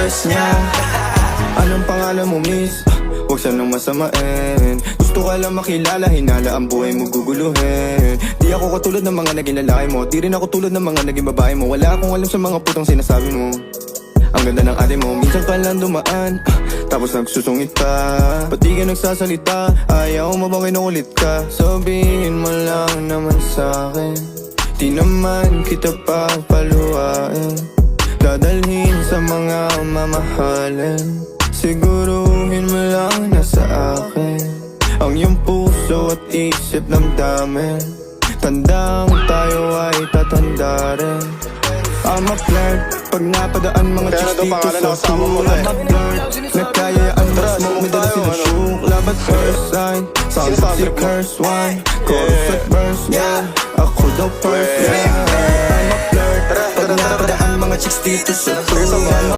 first niya. Anong pangalan mo, miss? Huwag sanang masamain. Gusto ka lang makilala, hinala ang buhay mo guguluhin. Di ako katulad ng mga naging lalaki mo, di rin ako tulad ng mga naging babae mo. Wala akong alam sa mga putong sinasabi mo. Ang ganda ng ate mo, minsan ka lang dumaan, tapos nagsusungit pa. Ba't di ka nagsasalita? Ayaw mo bang kinukulit ka? Sabihin mo lang naman sa'kin, di naman kita papaluhain. Dadalhin sa mga mamahalin. Siguruhin mo lang na sa akin ang iyong puso at isip damdamin. Tandang tayo ay tatanda rin. I'm a flirt, pag napadaan mga chicks dito sa school. I'm a flirt, nagkayaan mas mo, may dala sila shook. Love at first sight, sound of si curse one. Chorus at verse, yeah, ako daw first, yeah. I'm a flirt, pag napadaan mga chicks dito sa school.